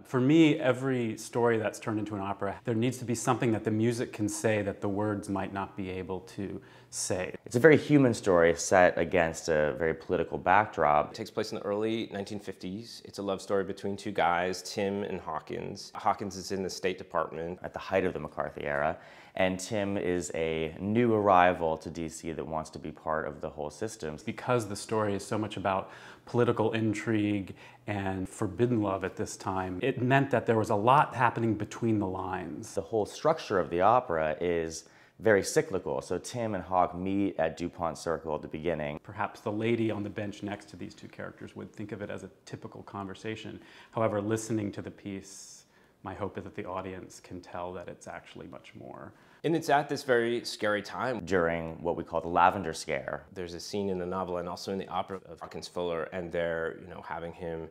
For me, every story that's turned into an opera, there needs to be something that the music can say that the words might not be able to say. It's a very human story set against a very political backdrop. It takes place in the early 1950s. It's a love story between two guys, Tim and Hawkins. Hawkins is in the State Department At the height of the McCarthy era, and Tim is a new arrival to DC that wants to be part of the whole system. Because the story is so much about political intrigue and forbidden love at this time, it meant that there was a lot happening between the lines. The whole structure of the opera is very cyclical. So Tim and Hawk meet at DuPont Circle at the beginning. Perhaps the lady on the bench next to these two characters would think of it as a typical conversation. However, listening to the piece, my hope is that the audience can tell that it's actually much more. And it's at this very scary time. During what we call the Lavender Scare. There's a scene in the novel and also in the opera of Hawkins Fuller, and they're having him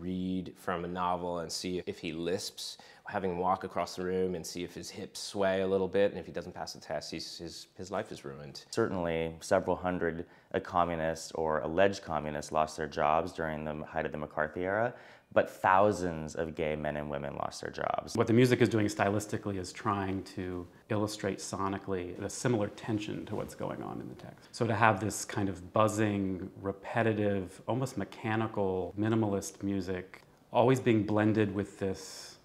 read from a novel and see if he lisps, having him walk across the room and see if his hips sway a little bit, and if he doesn't pass the test, his life is ruined. Certainly several hundred communists or alleged communists lost their jobs during the height of the McCarthy era, but thousands of gay men and women lost their jobs. What the music is doing stylistically is trying to illustrate sonically a similar tension to what's going on in the text. So to have this kind of buzzing, repetitive, almost mechanical, minimalist music, always being blended with this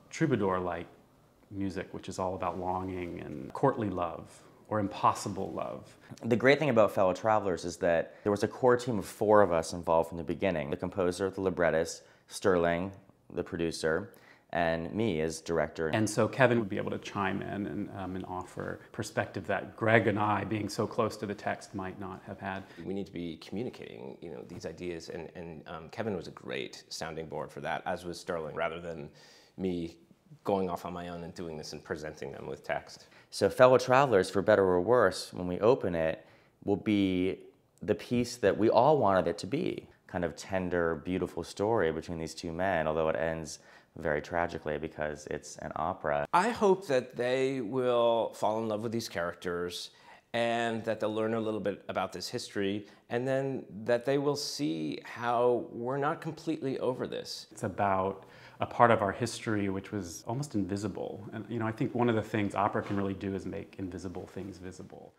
troubadour-like music, which is all about longing and courtly love, or impossible love. The great thing about Fellow Travelers is that there was a core team of 4 of us involved from the beginning. The composer, the librettist, Sterling, the producer, and me as director. And so Kevin would be able to chime in and offer perspective that Greg and I, being so close to the text, might not have had. We need to be communicating these ideas, and Kevin was a great sounding board for that, as was Sterling, rather than me going off on my own and doing this and presenting them with text. So Fellow Travelers, for better or worse, when we open it, will be the piece that we all wanted it to be. Kind of tender, beautiful story between these two men, although it ends very tragically because it's an opera. I hope that they will fall in love with these characters and that they'll learn a little bit about this history, and then that they will see how we're not completely over this. It's about a part of our history which was almost invisible. And I think one of the things opera can really do is make invisible things visible.